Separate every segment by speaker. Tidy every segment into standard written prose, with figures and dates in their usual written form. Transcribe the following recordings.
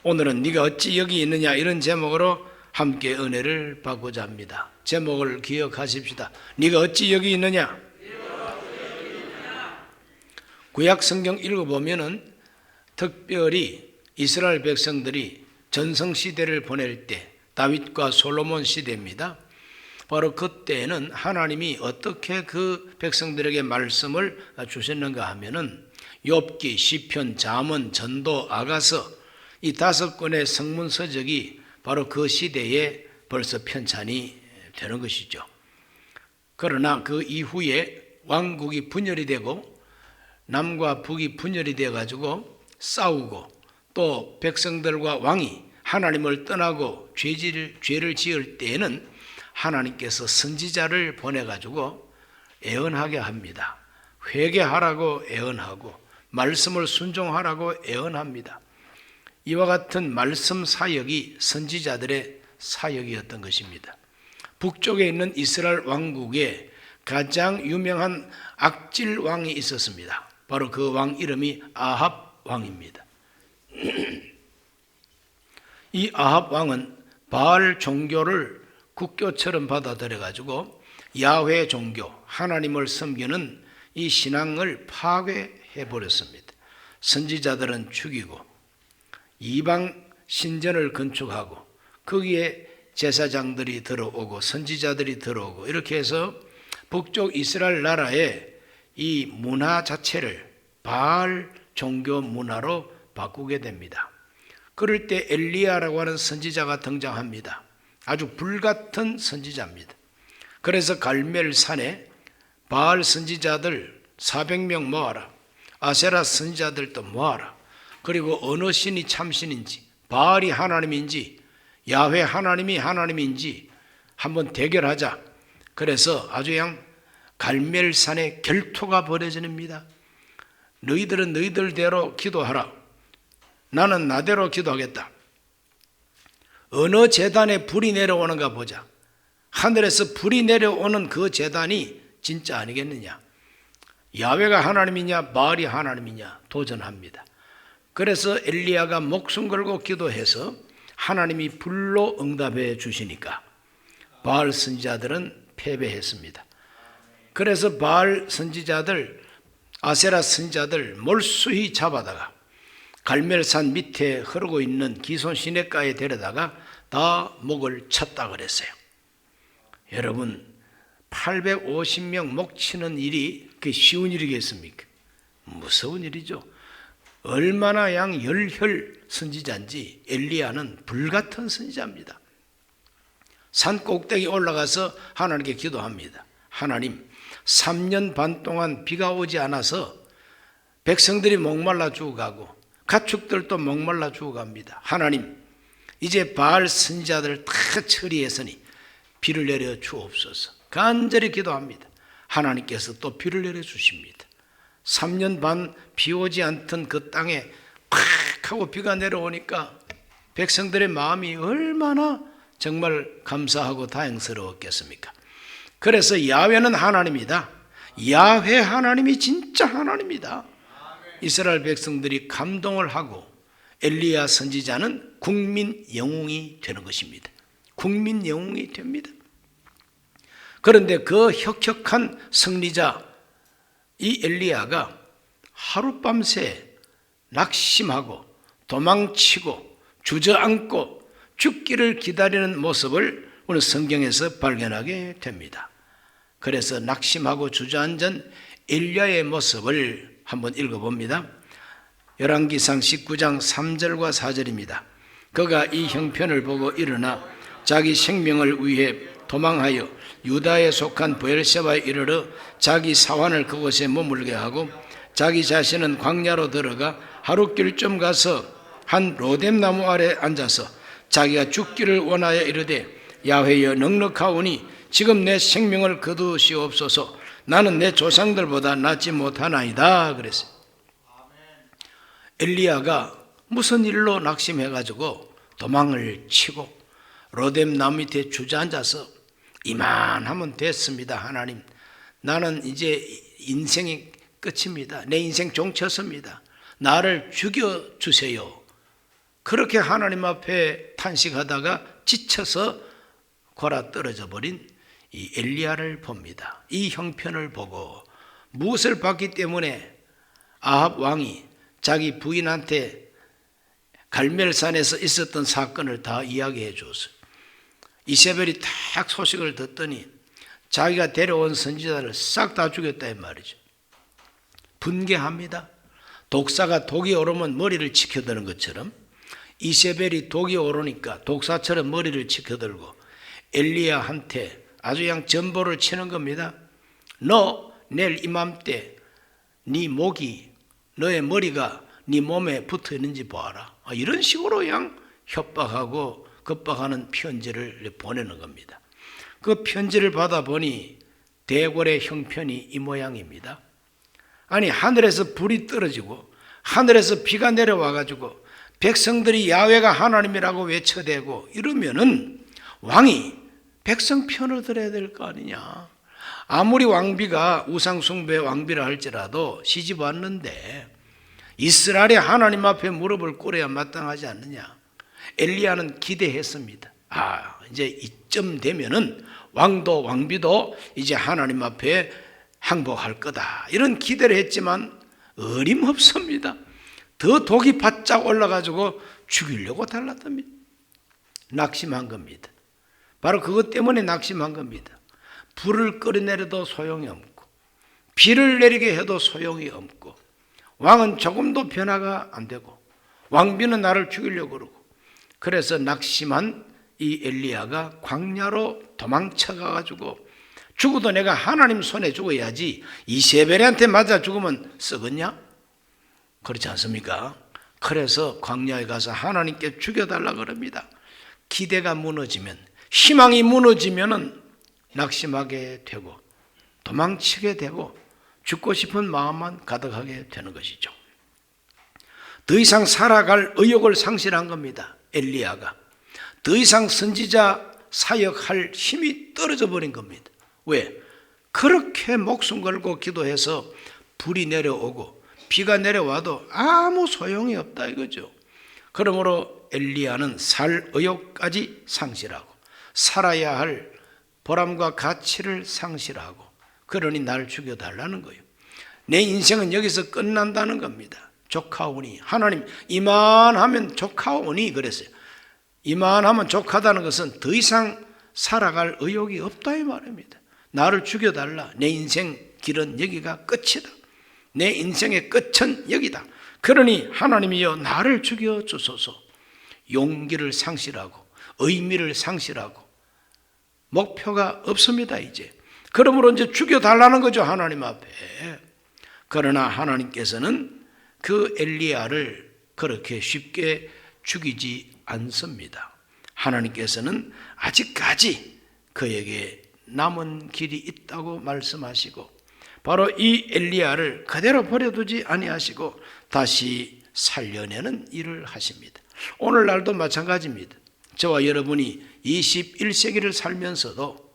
Speaker 1: 오늘은 네가 어찌 여기 있느냐, 이런 제목으로 함께 은혜를 받고자 합니다. 제목을 기억하십시다. 네가 어찌 여기 있느냐. 구약 성경 읽어보면은 특별히 이스라엘 백성들이 전성시대를 보낼 때, 다윗과 솔로몬 시대입니다. 바로 그때에는 하나님이 어떻게 그 백성들에게 말씀을 주셨는가 하면은 욥기, 시편, 잠언, 전도, 아가서, 이 5권의 성문 서적이 바로 그 시대에 벌써 편찬이 되는 것이죠. 그러나 그 이후에 왕국이 분열이 되고 남과 북이 분열이 되어 가지고 싸우고, 또 백성들과 왕이 하나님을 떠나고 죄를 지을 때에는 하나님께서 선지자를 보내 가지고 애언하게 합니다. 회개하라고 애언하고 말씀을 순종하라고 애언합니다. 이와 같은 말씀 사역이 선지자들의 사역이었던 것입니다. 북쪽에 있는 이스라엘 왕국에 가장 유명한 악질 왕이 있었습니다. 바로 그 왕 이름이 아합 왕입니다. 이 아합 왕은 바알 종교를 국교처럼 받아들여 가지고 야훼 종교, 하나님을 섬기는 이 신앙을 파괴해 버렸습니다. 선지자들은 죽이고 이방 신전을 건축하고 거기에 제사장들이 들어오고 선지자들이 들어오고, 이렇게 해서 북쪽 이스라엘 나라의 이 문화 자체를 바알 종교 문화로 바꾸게 됩니다. 그럴 때 엘리야라고 하는 선지자가 등장합니다. 아주 불같은 선지자입니다. 그래서 갈멜산에 바알 선지자들 400명 모아라, 아세라 선지자들도 모아라, 그리고 어느 신이 참신인지, 바알이 하나님인지 야훼 하나님이 하나님인지 한번 대결하자. 그래서 아주 그냥 갈멜산에 결투가 벌어집니다. 너희들은 너희들대로 기도하라, 나는 나대로 기도하겠다. 어느 제단에 불이 내려오는가 보자. 하늘에서 불이 내려오는 그 제단이 진짜 아니겠느냐, 야훼가 하나님이냐 바알이 하나님이냐 도전합니다. 그래서 엘리야가 목숨 걸고 기도해서 하나님이 불로 응답해 주시니까 바알 선지자들은 패배했습니다. 그래서 바알 선지자들, 아세라 선지자들 몰수히 잡아다가 갈멜산 밑에 흐르고 있는 기손 시냇가에 데려다가 다 목을 쳤다 그랬어요. 여러분, 850명 목 치는 일이 그게 쉬운 일이겠습니까? 무서운 일이죠. 얼마나 열혈 선지자인지 엘리야는 불같은 선지자입니다. 산 꼭대기 올라가서 하나님께 기도합니다. 하나님, 3년 반 동안 비가 오지 않아서 백성들이 목말라 죽어가고 가축들도 목말라 죽어갑니다. 하나님, 이제 바알 선지자들 다 처리했으니 비를 내려 주옵소서. 간절히 기도합니다. 하나님께서 또 비를 내려 주십니다. 3년 반 비 오지 않던 그 땅에 팍 하고 비가 내려오니까 백성들의 마음이 얼마나 정말 감사하고 다행스러웠겠습니까? 그래서 야훼는 하나님이다, 야훼 하나님이 진짜 하나님이다, 이스라엘 백성들이 감동을 하고 엘리야 선지자는 국민 영웅이 되는 것입니다. 국민 영웅이 됩니다. 그런데 그 혁혁한 승리자 이 엘리야가 하룻밤새 낙심하고 도망치고 주저앉고 죽기를 기다리는 모습을 오늘 성경에서 발견하게 됩니다. 그래서 낙심하고 주저앉은 엘리야의 모습을 한번 읽어봅니다. 열왕기상 19장 3절과 4절입니다. 그가 이 형편을 보고 일어나 자기 생명을 위해 도망하여 유다에 속한 브엘세바에 이르러 자기 사환을 그곳에 머물게 하고 자기 자신은 광야로 들어가 하룻길쯤 가서 한 로뎀나무 아래 앉아서 자기가 죽기를 원하여 이르되 야훼여 넉넉하오니 지금 내 생명을 거두시옵소서. 나는 내 조상들보다 낫지 못하나이다 그랬어요. 엘리야가 무슨 일로 낙심해가지고 도망을 치고 로뎀나무 밑에 주저앉아서 이만하면 됐습니다. 하나님, 나는 이제 인생이 끝입니다. 내 인생 종쳤습니다. 나를 죽여주세요. 그렇게 하나님 앞에 탄식하다가 지쳐서 골아 떨어져 버린 이 엘리야를 봅니다. 이 형편을 보고 무엇을 봤기 때문에 아합 왕이 자기 부인한테 갈멜산에서 있었던 사건을 다 이야기해 줬어요. 이세벨이 딱 소식을 듣더니 자기가 데려온 선지자를 싹 다 죽였다 이 말이죠. 분개합니다. 독사가 독이 오르면 머리를 치켜드는 것처럼 이세벨이 독이 오르니까 독사처럼 머리를 치켜들고 엘리야한테 아주 그냥 전보를 치는 겁니다. 너 내일 이맘때 네 목이 너의 머리가 네 몸에 붙어 있는지 보아라. 이런 식으로 그냥 협박하고 겁박하는 편지를 보내는 겁니다. 그 편지를 받아보니 대궐의 형편이 이 모양입니다. 아니 하늘에서 불이 떨어지고 하늘에서 비가 내려와가지고 백성들이 야훼가 하나님이라고 외쳐대고 이러면은 왕이 백성 편을 들어야 될 거 아니냐. 아무리 왕비가 우상숭배 왕비라 할지라도 시집 왔는데 이스라엘의 하나님 앞에 무릎을 꿇어야 마땅하지 않느냐. 엘리야는 기대했습니다. 이제 이쯤 되면은 왕도 왕비도 이제 하나님 앞에 항복할 거다 이런 기대를 했지만 어림없습니다. 더 독이 바짝 올라가지고 죽이려고 달랐답니다. 낙심한 겁니다. 바로 그것 때문에 낙심한 겁니다. 불을 끓여내려도 소용이 없고 비를 내리게 해도 소용이 없고 왕은 조금도 변화가 안 되고 왕비는 나를 죽이려고 그러고 그래서 낙심한 이 엘리야가 광야로 도망쳐가가지고 죽어도 내가 하나님 손에 죽어야지 이세벨한테 맞아 죽으면 썩었냐? 그렇지 않습니까? 그래서 광야에 가서 하나님께 죽여달라 그럽니다. 기대가 무너지면 희망이 무너지면은 낙심하게 되고 도망치게 되고 죽고 싶은 마음만 가득하게 되는 것이죠. 더 이상 살아갈 의욕을 상실한 겁니다. 엘리야가 더 이상 선지자 사역할 힘이 떨어져 버린 겁니다. 왜? 그렇게 목숨 걸고 기도해서 불이 내려오고 비가 내려와도 아무 소용이 없다 이거죠. 그러므로 엘리야는 살 의욕까지 상실하고 살아야 할 보람과 가치를 상실하고 그러니 날 죽여달라는 거예요. 내 인생은 여기서 끝난다는 겁니다. 족하오니 하나님 이만하면 족하오니 그랬어요. 이만하면 족하다는 것은 더 이상 살아갈 의욕이 없다 이 말입니다. 나를 죽여달라. 내 인생 길은 여기가 끝이다. 내 인생의 끝은 여기다. 그러니 하나님이여 나를 죽여 주소서. 용기를 상실하고 의미를 상실하고 목표가 없습니다 이제. 그러므로 이제 죽여달라는 거죠 하나님 앞에. 그러나 하나님께서는 그 엘리야를 그렇게 쉽게 죽이지 않습니다. 하나님께서는 아직까지 그에게 남은 길이 있다고 말씀하시고 바로 이 엘리야를 그대로 버려두지 아니하시고 다시 살려내는 일을 하십니다. 오늘날도 마찬가지입니다. 저와 여러분이 21세기를 살면서도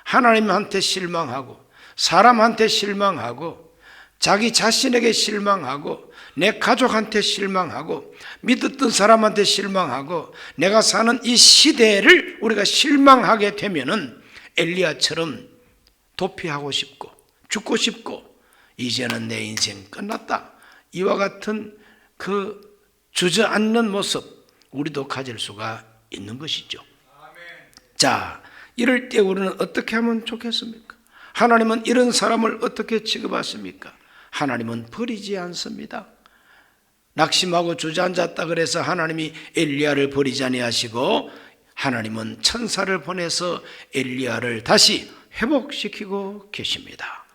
Speaker 1: 하나님한테 실망하고 사람한테 실망하고 자기 자신에게 실망하고 내 가족한테 실망하고 믿었던 사람한테 실망하고 내가 사는 이 시대를 우리가 실망하게 되면은 엘리야처럼 도피하고 싶고 죽고 싶고 이제는 내 인생 끝났다 이와 같은 그 주저앉는 모습 우리도 가질 수가 있는 것이죠. 자, 이럴 때 우리는 어떻게 하면 좋겠습니까? 하나님은 이런 사람을 어떻게 취급하십니까? 하나님은 버리지 않습니다. 낙심하고 주저앉았다 그래서 하나님이 엘리야를 버리지 아니하시고 하나님은 천사를 보내서 엘리야를 다시 회복시키고 계십니다.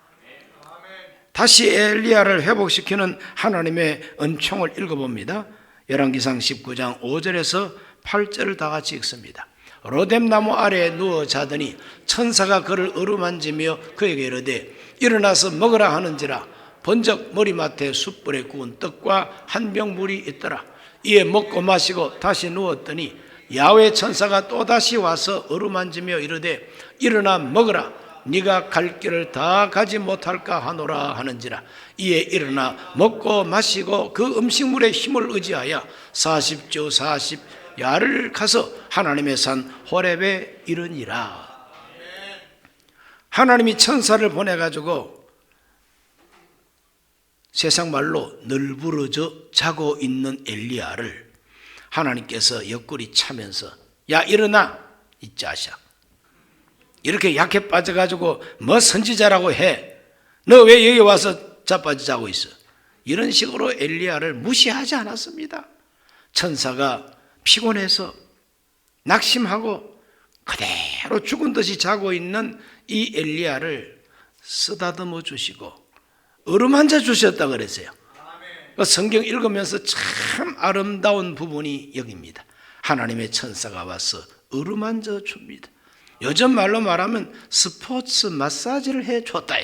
Speaker 1: 다시 엘리야를 회복시키는 하나님의 은총을 읽어봅니다. 열왕기상 19장 5절에서 8절을 다 같이 읽습니다. 로뎀나무 아래에 누워 자더니 천사가 그를 어루만지며 그에게 이르되 일어나서 먹으라 하는지라 번쩍 머리맡에 숯불에 구운 떡과 한 병 물이 있더라. 이에 먹고 마시고 다시 누웠더니 야훼 천사가 또다시 와서 어루만지며 이르되 일어나 먹으라. 네가 갈 길을 다 가지 못할까 하노라 하는지라. 이에 일어나 먹고 마시고 그 음식물의 힘을 의지하여 40주 40야를 가서 하나님의 산 호렙에 이르니라. 하나님이 천사를 보내가지고 세상 말로 널브러져 자고 있는 엘리야를 하나님께서 옆구리 차면서 야 일어나 이 자식, 이렇게 약해 빠져가지고 뭐 선지자라고 해, 너 왜 여기 와서 자빠져 자고 있어, 이런 식으로 엘리야를 무시하지 않았습니다. 천사가 피곤해서 낙심하고 그대로 죽은 듯이 자고 있는 이 엘리야를 쓰다듬어 주시고 어루만져 주셨다 그랬어요. 성경 읽으면서 참 아름다운 부분이 여기입니다. 하나님의 천사가 와서 어루만져 줍니다. 요즘 말로 말하면 스포츠 마사지를 해줬다.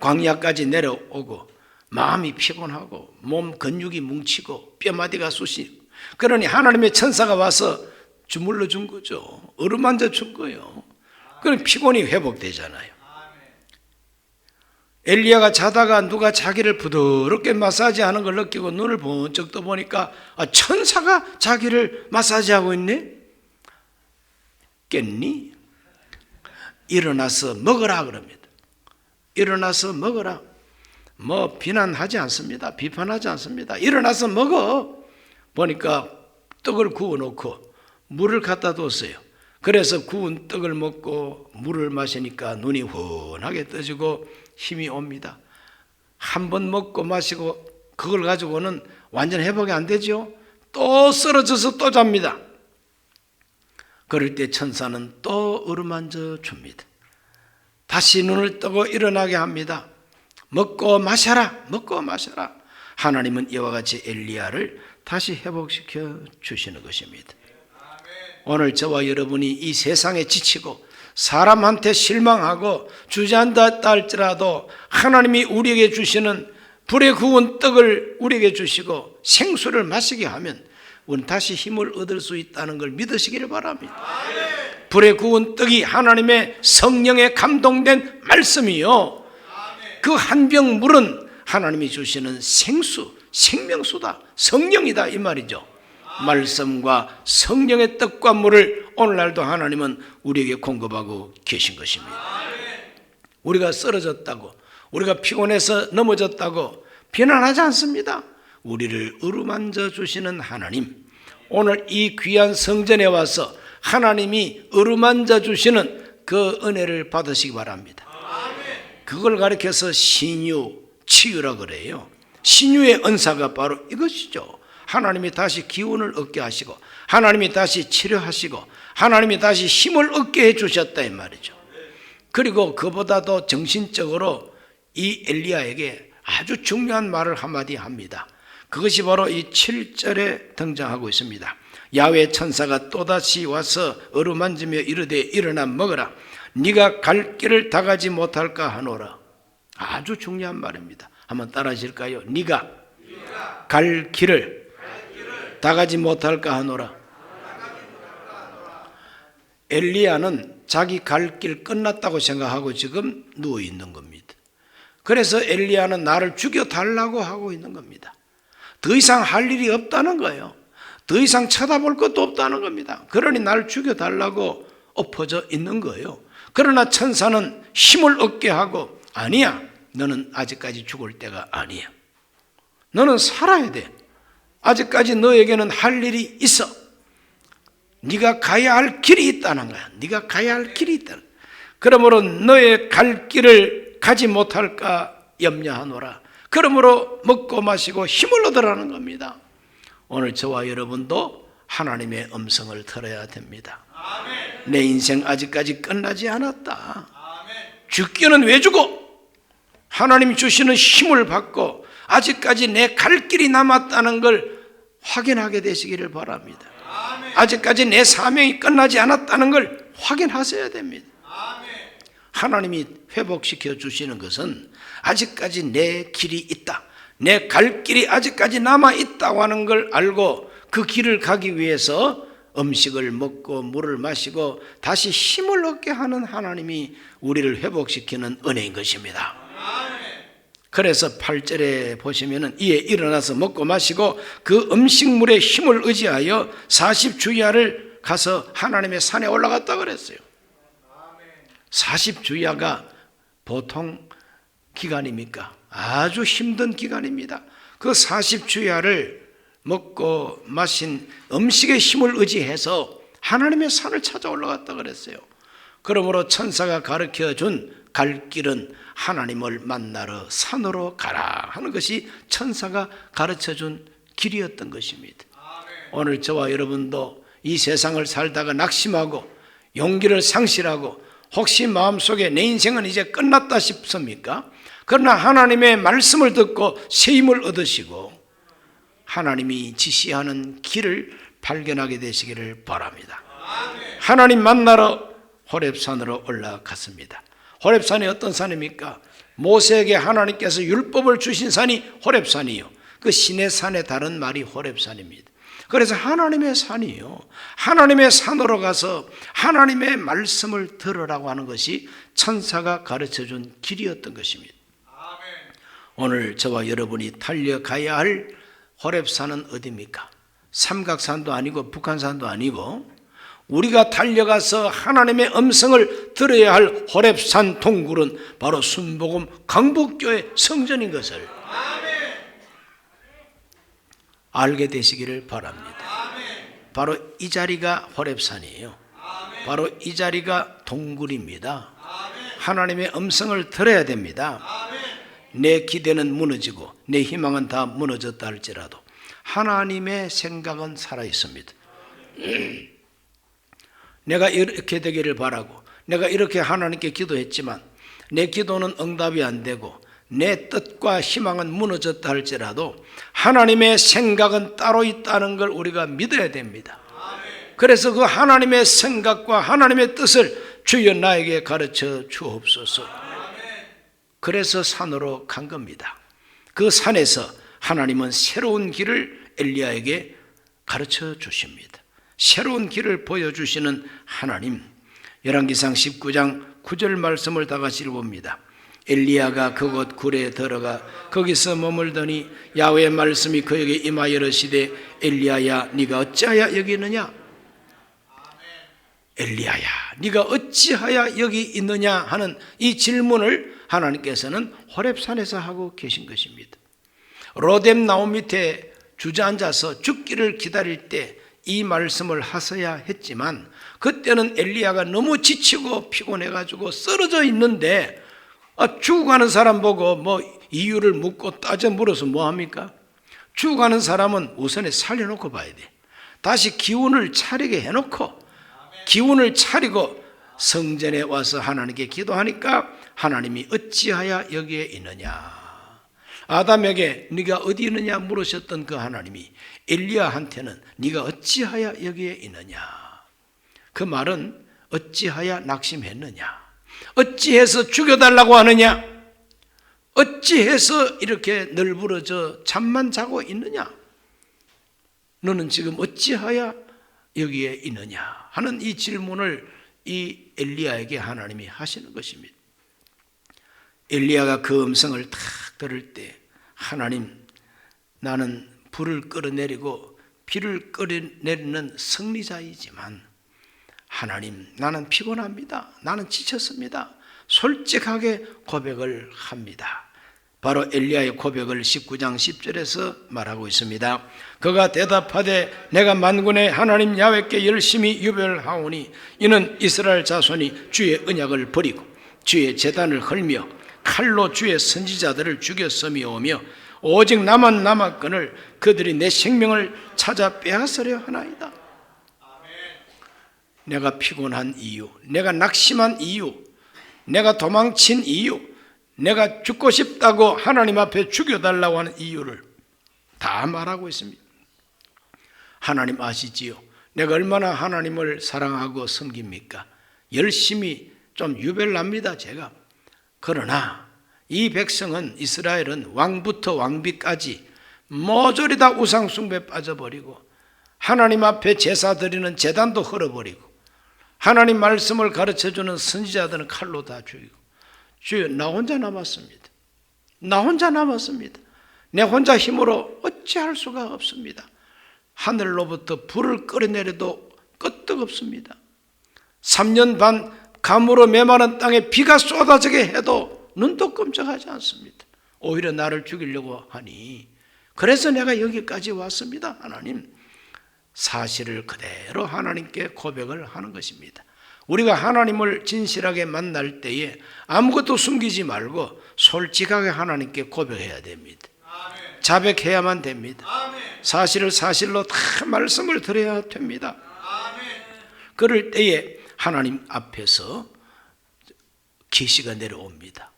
Speaker 1: 광야까지 내려오고 마음이 피곤하고 몸 근육이 뭉치고 뼈마디가 쑤시고, 그러니 하나님의 천사가 와서 주물러 준 거죠. 어루만져 준 거예요. 그럼 피곤이 회복되잖아요. 엘리야가 자다가 누가 자기를 부드럽게 마사지하는 걸 느끼고 눈을 번쩍 떠보니까 천사가 자기를 마사지하고 있네? 깼니? 일어나서 먹어라 그럽니다. 일어나서 먹어라. 뭐 비난하지 않습니다. 비판하지 않습니다. 일어나서 먹어. 보니까 떡을 구워놓고 물을 갖다 뒀어요. 그래서 구운 떡을 먹고 물을 마시니까 눈이 훤하게 떠지고 힘이 옵니다. 한 번 먹고 마시고 그걸 가지고는 완전 회복이 안 되죠. 또 쓰러져서 또 잡니다. 그럴 때 천사는 또 어루만져 줍니다. 다시 눈을 뜨고 일어나게 합니다. 먹고 마셔라, 먹고 마셔라. 하나님은 이와 같이 엘리야를 다시 회복시켜 주시는 것입니다. 오늘 저와 여러분이 이 세상에 지치고 사람한테 실망하고 주저앉았다 할지라도 하나님이 우리에게 주시는 불에 구운 떡을 우리에게 주시고 생수를 마시게 하면 우리는 다시 힘을 얻을 수 있다는 걸 믿으시기를 바랍니다. 불에 구운 떡이 하나님의 성령에 감동된 말씀이요, 그 한 병 물은 하나님이 주시는 생수, 생명수다, 성령이다 이 말이죠. 말씀과 성령의 떡과 물을 오늘날도 하나님은 우리에게 공급하고 계신 것입니다. 우리가 쓰러졌다고, 우리가 피곤해서 넘어졌다고 비난하지 않습니다. 우리를 어루만져 주시는 하나님, 오늘 이 귀한 성전에 와서 하나님이 어루만져 주시는 그 은혜를 받으시기 바랍니다. 그걸 가리켜서 신유, 치유라 그래요. 신유의 은사가 바로 이것이죠. 하나님이 다시 기운을 얻게 하시고 하나님이 다시 치료하시고 하나님이 다시 힘을 얻게 해주셨다 이 말이죠. 그리고 그보다도 정신적으로 이 엘리야에게 아주 중요한 말을 한마디 합니다. 그것이 바로 이 7절에 등장하고 있습니다. 야훼 천사가 또다시 와서 어루만지며 이르되 일어나 먹으라. 네가 갈 길을 다 가지 못할까 하노라. 아주 중요한 말입니다. 한번 따라 하실까요? 네가 갈 길을 다 가지 못할까 하노라. 엘리야는 자기 갈 길 끝났다고 생각하고 지금 누워 있는 겁니다. 그래서 엘리야는 나를 죽여달라고 하고 있는 겁니다. 더 이상 할 일이 없다는 거예요. 더 이상 쳐다볼 것도 없다는 겁니다. 그러니 나를 죽여달라고 엎어져 있는 거예요. 그러나 천사는 힘을 얻게 하고 아니야, 너는 아직까지 죽을 때가 아니야. 너는 살아야 돼. 아직까지 너에게는 할 일이 있어. 네가 가야 할 길이 있다는 거야. 네가 가야 할 길이 있다. 그러므로 너의 갈 길을 가지 못할까 염려하노라. 그러므로 먹고 마시고 힘을 얻으라는 겁니다. 오늘 저와 여러분도 하나님의 음성을 들어야 됩니다. 내 인생 아직까지 끝나지 않았다. 죽기는 왜 죽어? 하나님이 주시는 힘을 받고 아직까지 내 갈 길이 남았다는 걸 확인하게 되시기를 바랍니다. 아직까지 내 사명이 끝나지 않았다는 걸 확인하셔야 됩니다. 하나님이 회복시켜 주시는 것은 아직까지 내 길이 있다, 내 갈 길이 아직까지 남아 있다고 하는 걸 알고 그 길을 가기 위해서 음식을 먹고 물을 마시고 다시 힘을 얻게 하는 하나님이 우리를 회복시키는 은혜인 것입니다. 그래서 8절에 보시면은 이에 일어나서 먹고 마시고 그 음식물의 힘을 의지하여 40주야를 가서 하나님의 산에 올라갔다 그랬어요. 40주야가 보통 기간입니까? 아주 힘든 기간입니다. 그 40주야를 먹고 마신 음식의 힘을 의지해서 하나님의 산을 찾아 올라갔다 그랬어요. 그러므로 천사가 가르쳐 준 갈 길은 하나님을 만나러 산으로 가라 하는 것이 천사가 가르쳐 준 길이었던 것입니다. 오늘 저와 여러분도 이 세상을 살다가 낙심하고 용기를 상실하고 혹시 마음속에 내 인생은 이제 끝났다 싶습니까? 그러나 하나님의 말씀을 듣고 새 힘을 얻으시고 하나님이 지시하는 길을 발견하게 되시기를 바랍니다. 하나님 만나러 호렙산으로 올라갔습니다. 호렙산이 어떤 산입니까? 모세에게 하나님께서 율법을 주신 산이 호렙산이요. 그 신의 산의 다른 말이 호렙산입니다. 그래서 하나님의 산이요. 하나님의 산으로 가서 하나님의 말씀을 들으라고 하는 것이 천사가 가르쳐준 길이었던 것입니다. 오늘 저와 여러분이 달려가야 할 호렙산은 어디입니까? 삼각산도 아니고 북한산도 아니고 우리가 달려가서 하나님의 음성을 들어야 할 호렙산 동굴은 바로 순복음 강북교회 성전인 것을 알게 되시기를 바랍니다. 바로 이 자리가 호렙산이에요. 바로 이 자리가 동굴입니다. 하나님의 음성을 들어야 됩니다. 내 기대는 무너지고 내 희망은 다 무너졌다 할지라도 하나님의 생각은 살아있습니다. 내가 이렇게 되기를 바라고 내가 이렇게 하나님께 기도했지만 내 기도는 응답이 안 되고 내 뜻과 희망은 무너졌다 할지라도 하나님의 생각은 따로 있다는 걸 우리가 믿어야 됩니다. 그래서 그 하나님의 생각과 하나님의 뜻을 주여 나에게 가르쳐 주옵소서. 그래서 산으로 간 겁니다. 그 산에서 하나님은 새로운 길을 엘리야에게 가르쳐 주십니다. 새로운 길을 보여주시는 하나님. 열왕기상 19장 9절 말씀을 다 같이 읽어봅니다. 엘리야가 그곳 굴에 들어가 거기서 머물더니 야훼의 말씀이 그에게 임하여 이르시되 엘리야야 네가 어찌하여 여기 있느냐? 엘리야야 네가 어찌하여 여기 있느냐 하는 이 질문을 하나님께서는 호렙산에서 하고 계신 것입니다. 로뎀 나무 밑에 주저앉아서 죽기를 기다릴 때 이 말씀을 하셔야 했지만 그때는 엘리야가 너무 지치고 피곤해가지고 쓰러져 있는데 죽어가는 사람 보고 뭐 이유를 묻고 따져 물어서 뭐합니까? 죽어가는 사람은 우선에 살려놓고 봐야 돼. 다시 기운을 차리게 해놓고 기운을 차리고 성전에 와서 하나님께 기도하니까 하나님이 어찌하여 여기에 있느냐. 아담에게 네가 어디 있느냐 물으셨던 그 하나님이 엘리야한테는 네가 어찌하여 여기에 있느냐. 그 말은 어찌하여 낙심했느냐, 어찌해서 죽여달라고 하느냐, 어찌해서 이렇게 널브러져 잠만 자고 있느냐, 너는 지금 어찌하여 여기에 있느냐 하는 이 질문을 이 엘리야에게 하나님이 하시는 것입니다. 엘리야가 그 음성을 탁 들을 때 하나님 나는 불을 끌어내리고 비를 끌어내리는 승리자이지만 하나님 나는 피곤합니다. 나는 지쳤습니다. 솔직하게 고백을 합니다. 바로 엘리야의 고백을 19장 10절에서 말하고 있습니다. 그가 대답하되 내가 만군의 하나님 야훼께 열심히 유별하오니 이는 이스라엘 자손이 주의 언약을 버리고 주의 제단을 헐며 칼로 주의 선지자들을 죽였음이오며 오직 나만 남았거늘 그들이 내 생명을 찾아 빼앗으려 하나이다. 내가 피곤한 이유, 내가 낙심한 이유, 내가 도망친 이유, 내가 죽고 싶다고 하나님 앞에 죽여달라고 하는 이유를 다 말하고 있습니다. 하나님 아시지요? 내가 얼마나 하나님을 사랑하고 섬깁니까? 열심히 좀 유별납니다 제가. 그러나 이 백성은 이스라엘은 왕부터 왕비까지 모조리 다 우상 숭배에 빠져버리고 하나님 앞에 제사 드리는 제단도 헐어버리고 하나님 말씀을 가르쳐주는 선지자들은 칼로 다 죽이고 주여 나 혼자 남았습니다. 나 혼자 남았습니다. 내 혼자 힘으로 어찌할 수가 없습니다. 하늘로부터 불을 끌어내려도 끄떡없습니다. 3년 반 가무로 메마른 땅에 비가 쏟아지게 해도 눈도 끔찍하지 않습니다. 오히려 나를 죽이려고 하니 그래서 내가 여기까지 왔습니다. 하나님, 사실을 그대로 하나님께 고백을 하는 것입니다. 우리가 하나님을 진실하게 만날 때에 아무것도 숨기지 말고 솔직하게 하나님께 고백해야 됩니다. 자백해야만 됩니다. 사실을 사실로 다 말씀을 드려야 됩니다. 그럴 때에 하나님 앞에서 계시가 내려옵니다.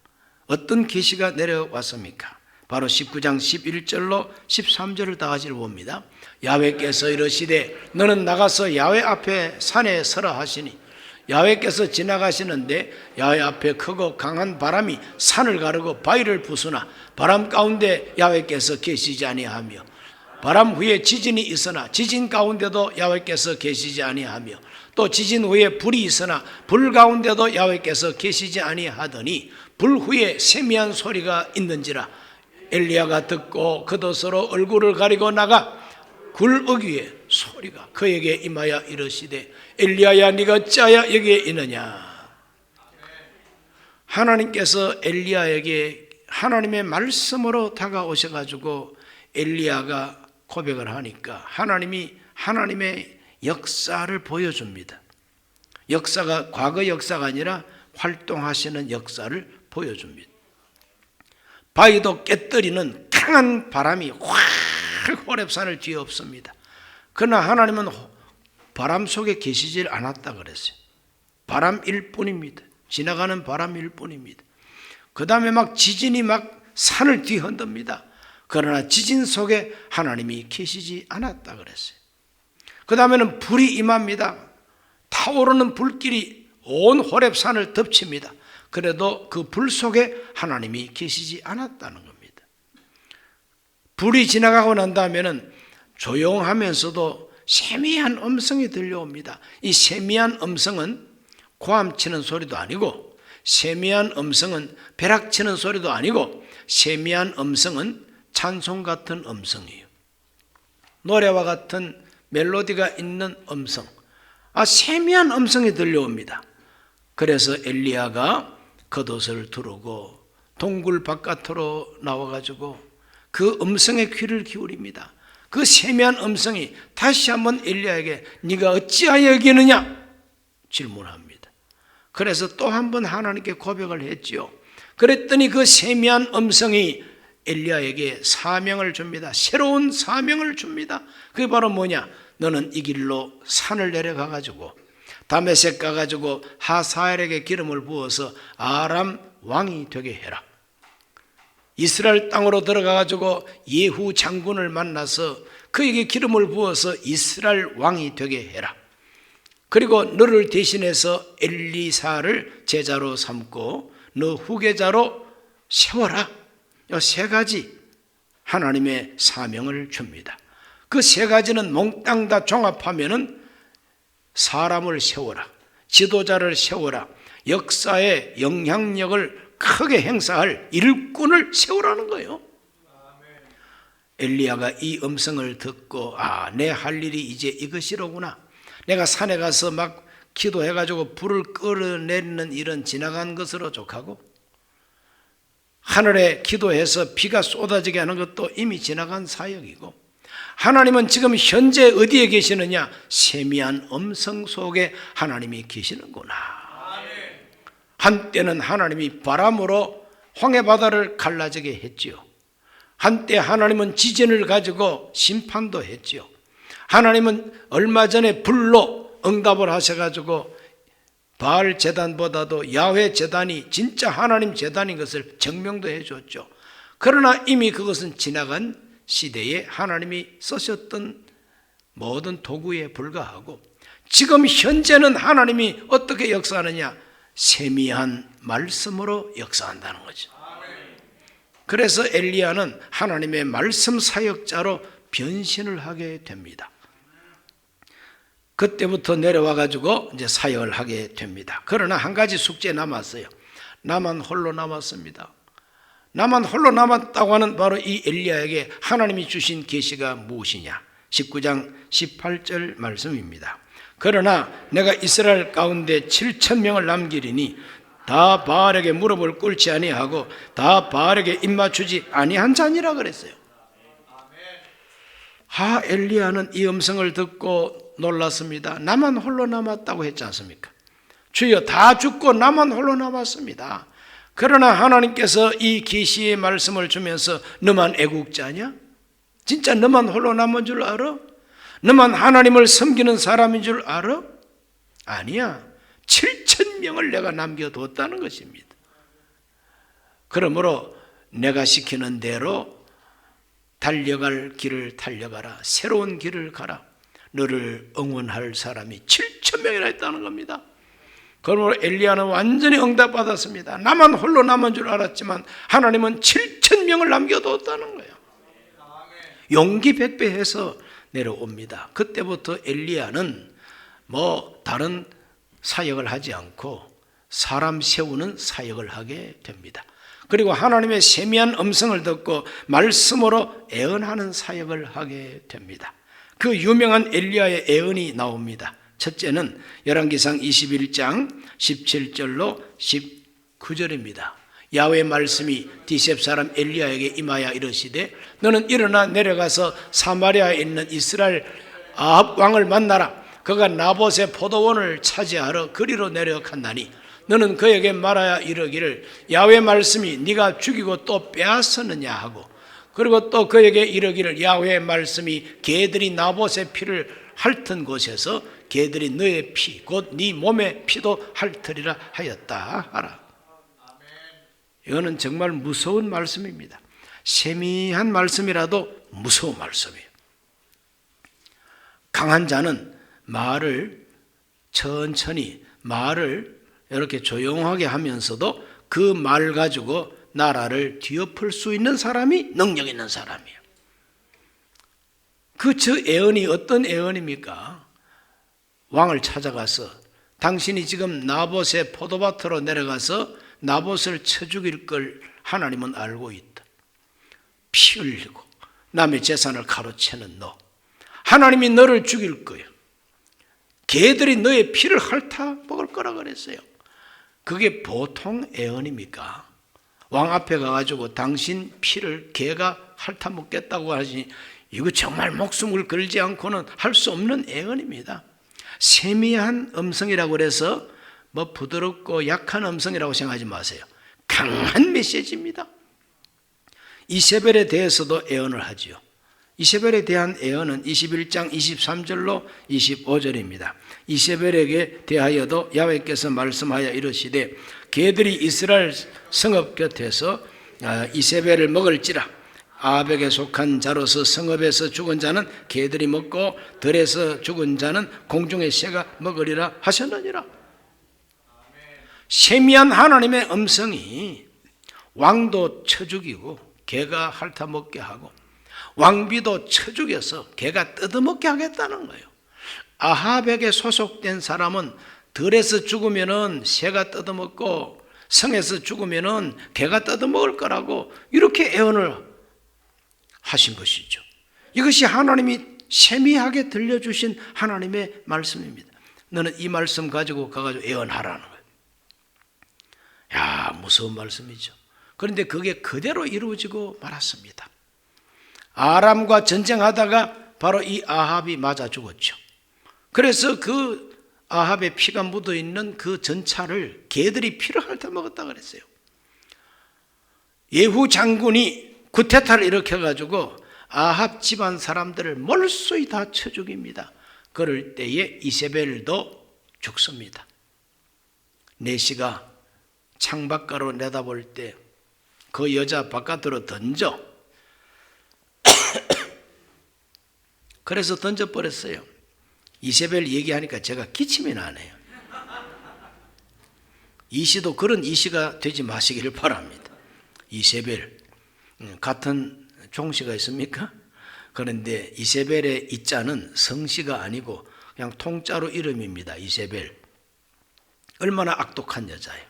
Speaker 1: 어떤 계시가 내려왔습니까? 바로 19장 11절로 13절을 다 같이 봅니다. 야훼께서 이르시되 너는 나가서 야훼 앞에 산에 서라 하시니 야훼께서 지나가시는데 야훼 앞에 크고 강한 바람이 산을 가르고 바위를 부수나 바람 가운데 야훼께서 계시지 아니하며 바람 후에 지진이 있으나 지진 가운데도 야훼께서 계시지 아니하며 또 지진 후에 불이 있으나 불 가운데도 야훼께서 계시지 아니하더니 불 후에 세미한 소리가 있는지라 엘리야가 듣고 겉옷으로 얼굴을 가리고 나가 굴어귀의 소리가 그에게 임하여 이르시되 엘리야야 네가 어찌하여 여기에 있느냐. 하나님께서 엘리야에게 하나님의 말씀으로 다가오셔가지고 엘리야가 고백을 하니까 하나님이 하나님의 역사를 보여줍니다. 역사가 과거 역사가 아니라 활동하시는 역사를 보여줍니다. 바위도 깨뜨리는 강한 바람이 확 호렙산을 뒤엎습니다. 그러나 하나님은 바람 속에 계시질 않았다 그랬어요. 바람일 뿐입니다. 지나가는 바람일 뿐입니다. 그 다음에 막 지진이 막 산을 뒤흔듭니다. 그러나 지진 속에 하나님이 계시지 않았다 그랬어요. 그 다음에는 불이 임합니다. 타오르는 불길이 온 호렙산을 덮칩니다. 그래도 그 불 속에 하나님이 계시지 않았다는 겁니다. 불이 지나가고 난 다음에는 조용하면서도 세미한 음성이 들려옵니다. 이 세미한 음성은 고함치는 소리도 아니고 세미한 음성은 벼락치는 소리도 아니고 세미한 음성은 찬송 같은 음성이에요. 노래와 같은 멜로디가 있는 음성, 세미한 음성이 들려옵니다. 그래서 엘리야가 겉옷을 두르고 동굴 바깥으로 나와가지고 그 음성에 귀를 기울입니다. 그 세미한 음성이 다시 한번 엘리야에게 네가 어찌하여 여기 있느냐 질문합니다. 그래서 또 한 번 하나님께 고백을 했지요. 그랬더니 그 세미한 음성이 엘리야에게 사명을 줍니다. 새로운 사명을 줍니다. 그게 바로 뭐냐? 너는 이 길로 산을 내려가가지고 다메섹 가가지고 하사엘에게 기름을 부어서 아람 왕이 되게 해라. 이스라엘 땅으로 들어가가지고 예후 장군을 만나서 그에게 기름을 부어서 이스라엘 왕이 되게 해라. 그리고 너를 대신해서 엘리사를 제자로 삼고 너 후계자로 세워라. 이 세 가지 하나님의 사명을 줍니다. 그 세 가지는 몽땅 다 종합하면은 사람을 세워라, 지도자를 세워라, 역사의 영향력을 크게 행사할 일꾼을 세우라는 거예요. 엘리야가 이 음성을 듣고 내 할 일이 이제 이것이로구나. 내가 산에 가서 막 기도해가지고 불을 끌어내리는 일은 지나간 것으로 족하고 하늘에 기도해서 비가 쏟아지게 하는 것도 이미 지나간 사역이고 하나님은 지금 현재 어디에 계시느냐? 세미한 음성 속에 하나님이 계시는구나. 한때는 하나님이 바람으로 황해바다를 갈라지게 했지요. 한때 하나님은 지진을 가지고 심판도 했지요. 하나님은 얼마 전에 불로 응답을 하셔가지고 바알 제단보다도 야훼 제단이 진짜 하나님 제단인 것을 증명도 해줬죠. 그러나 이미 그것은 지나간 시대에 하나님이 쓰셨던 모든 도구에 불과하고 지금 현재는 하나님이 어떻게 역사하느냐? 세미한 말씀으로 역사한다는 거죠. 그래서 엘리야는 하나님의 말씀 사역자로 변신을 하게 됩니다. 그때부터 내려와 가지고 이제 사역을 하게 됩니다. 그러나 한 가지 숙제 남았어요. 나만 홀로 남았습니다. 나만 홀로 남았다고 하는 바로 이 엘리야에게 하나님이 주신 계시가 무엇이냐? 19장 18절 말씀입니다. 그러나 내가 이스라엘 가운데 7천 명을 남기리니 다 바알에게 무릎을 꿇지 아니하고 다 바알에게 입맞추지 아니한 자니라 그랬어요. 엘리야는 이 음성을 듣고 놀랐습니다. 나만 홀로 남았다고 했지 않습니까? 주여, 다 죽고 나만 홀로 남았습니다. 그러나 하나님께서 이 계시의 말씀을 주면서 너만 애국자냐? 진짜 너만 홀로 남은 줄 알아? 너만 하나님을 섬기는 사람인 줄 알아? 아니야. 7천 명을 내가 남겨뒀다는 것입니다. 그러므로 내가 시키는 대로 달려갈 길을 달려가라. 새로운 길을 가라. 너를 응원할 사람이 7천 명이나 있다는 겁니다. 그러므로 엘리야는 완전히 응답받았습니다. 나만 홀로 남은 줄 알았지만 하나님은 7천 명을 남겨뒀다는 거예요. 용기 백배해서 내려옵니다. 그때부터 엘리야는 다른 사역을 하지 않고 사람 세우는 사역을 하게 됩니다. 그리고 하나님의 세미한 음성을 듣고 말씀으로 애언하는 사역을 하게 됩니다. 그 유명한 엘리야의 애언이 나옵니다. 첫째는 열왕기상 21장 17절로 19절입니다. 야훼의 말씀이 디셉 사람 엘리야에게 임하여 이르시되 너는 일어나 내려가서 사마리아에 있는 이스라엘 아합 왕을 만나라. 그가 나봇의 포도원을 차지하러 그리로 내려갔나니 너는 그에게 말하여 이르기를 야훼의 말씀이 네가 죽이고 또 빼앗았느냐 하고, 그리고 또 그에게 이르기를 야훼의 말씀이 개들이 나봇의 피를 핥은 곳에서 개들이 너의 피 곧 네 몸의 피도 핥으리라 하였다 하라. 이거는 정말 무서운 말씀입니다. 세미한 말씀이라도 무서운 말씀이에요. 강한 자는 말을 천천히, 말을 이렇게 조용하게 하면서도 그 말 가지고 나라를 뒤엎을 수 있는 사람이 능력 있는 사람이에요. 저 애언이 어떤 애언입니까? 왕을 찾아가서 당신이 지금 나봇의 포도밭으로 내려가서 나봇을 쳐 죽일 걸 하나님은 알고 있다. 피 흘리고 남의 재산을 가로채는 너, 하나님이 너를 죽일 거야. 개들이 너의 피를 핥아 먹을 거라 그랬어요. 그게 보통 애언입니까? 왕 앞에 가가지고 당신 피를 개가 핥아 먹겠다고 하시니 이거 정말 목숨을 걸지 않고는 할 수 없는 애언입니다. 세미한 음성이라고 해서 부드럽고 약한 음성이라고 생각하지 마세요. 강한 메시지입니다. 이세벨에 대해서도 애언을 하지요. 이세벨에 대한 애언은 21장 23절로 25절입니다. 이세벨에게 대하여도 야훼께서 말씀하여 이르시되 개들이 이스라엘 성읍 곁에서 이세벨을 먹을지라. 아합에게 속한 자로서 성읍에서 죽은 자는 개들이 먹고 들에서 죽은 자는 공중의 새가 먹으리라 하셨느니라. 세미한 하나님의 음성이 왕도 쳐 죽이고 개가 핥아 먹게 하고 왕비도 쳐 죽여서 개가 뜯어먹게 하겠다는 거예요. 아합에게 소속된 사람은 들에서 죽으면은 새가 뜯어먹고 성에서 죽으면은 개가 뜯어먹을 거라고 이렇게 애언을 하신 것이죠. 이것이 하나님이 세미하게 들려주신 하나님의 말씀입니다. 너는 이 말씀 가지고 가가지고 애언하라는 거예요. 야, 무서운 말씀이죠. 그런데 그게 그대로 이루어지고 말았습니다. 아람과 전쟁하다가 바로 이 아합이 맞아 죽었죠. 그래서 그 아합의 피가 묻어있는 그 전차를 개들이 피를 핥아 먹었다 그랬어요. 예후 장군이 구테타를 일으켜가지고 아합 집안 사람들을 몰수히 다 쳐 죽입니다. 그럴 때에 이세벨도 죽습니다. 내시가 창밖으로 내다볼 때 그 여자 바깥으로 던져. 그래서 던져버렸어요. 이세벨 얘기하니까 제가 기침이 나네요. 이시도 그런 이시가 되지 마시기를 바랍니다. 이세벨 같은 종씨가 있습니까? 그런데 이세벨의 이자는 성씨가 아니고 그냥 통짜로 이름입니다. 이세벨. 얼마나 악독한 여자예요.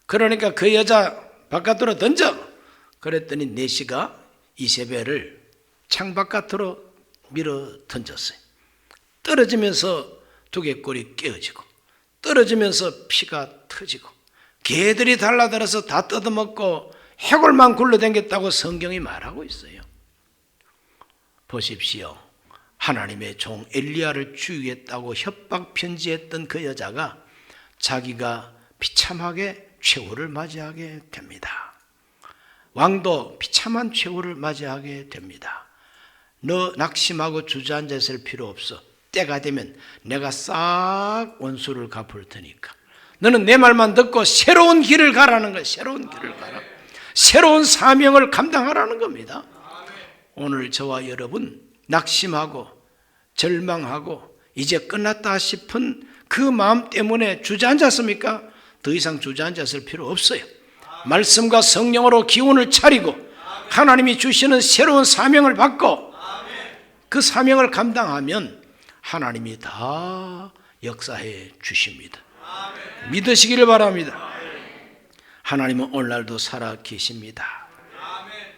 Speaker 1: 그러니까 그 여자 바깥으로 던져. 그랬더니 내시가 이세벨을 창바깥으로 밀어 던졌어요. 떨어지면서 두개골이 깨어지고 떨어지면서 피가 터지고 개들이 달라들어서 다 뜯어먹고 해골만 굴러다녔다고 성경이 말하고 있어요. 보십시오. 하나님의 종 엘리야를 죽이겠다고 협박 편지했던 그 여자가 자기가 비참하게 최후를 맞이하게 됩니다. 왕도 비참한 최후를 맞이하게 됩니다. 너 낙심하고 주저앉아 있을 필요 없어. 때가 되면 내가 싹 원수를 갚을 테니까 너는 내 말만 듣고 새로운 길을 가라는 거예요. 새로운 길을 가라. 새로운 사명을 감당하라는 겁니다. 오늘 저와 여러분 낙심하고 절망하고 이제 끝났다 싶은 그 마음 때문에 주저앉았습니까? 더 이상 주저앉았을 필요 없어요. 말씀과 성령으로 기운을 차리고 하나님이 주시는 새로운 사명을 받고 그 사명을 감당하면 하나님이 다 역사해 주십니다. 믿으시기를 바랍니다. 하나님은 오늘날도 살아 계십니다.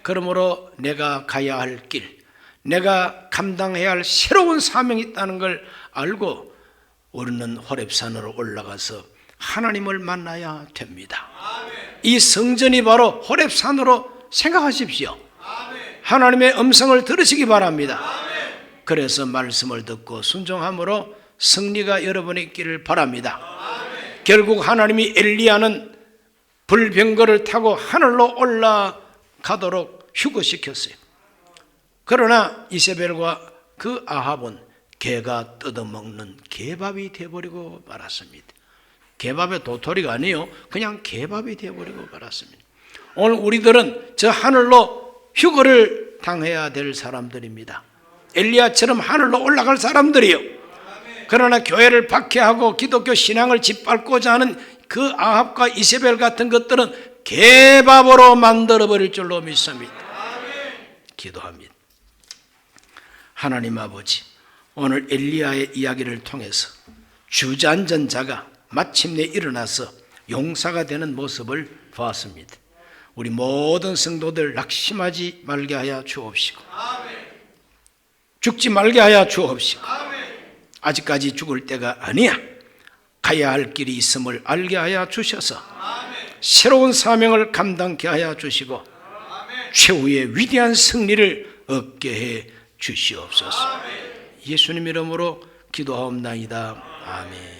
Speaker 1: 그러므로 내가 가야 할 길, 내가 감당해야 할 새로운 사명이 있다는 걸 알고 우리는 호렙산으로 올라가서 하나님을 만나야 됩니다. 이 성전이 바로 호렙산으로 생각하십시오. 하나님의 음성을 들으시기 바랍니다. 그래서 말씀을 듣고 순종함으로 승리가 여러분의 있기를 바랍니다. 결국 하나님이 엘리야는 불병거를 타고 하늘로 올라가도록 휴거시켰어요. 그러나 이세벨과 그 아합은 개가 뜯어먹는 개밥이 되어버리고 말았습니다. 개밥의 도토리가 아니에요. 그냥 개밥이 되어버리고 말았습니다. 오늘 우리들은 저 하늘로 휴거를 당해야 될 사람들입니다. 엘리야처럼 하늘로 올라갈 사람들이요. 그러나 교회를 박해하고 기독교 신앙을 짓밟고자 하는 그 아합과 이세벨 같은 것들은 개밥으로 만들어버릴 줄로 믿습니다. 기도합니다. 하나님 아버지, 오늘 엘리야의 이야기를 통해서 주저앉은 자가 마침내 일어나서 용사가 되는 모습을 보았습니다. 우리 모든 성도들 낙심하지 말게 하여 주옵시고 죽지 말게 하여 주옵시고 아직까지 죽을 때가 아니야. 가야 할 길이 있음을 알게 하여 주셔서 새로운 사명을 감당케 하여 주시고 최후의 위대한 승리를 얻게 해 주시옵소서. 예수님 이름으로 기도하옵나이다. 아멘.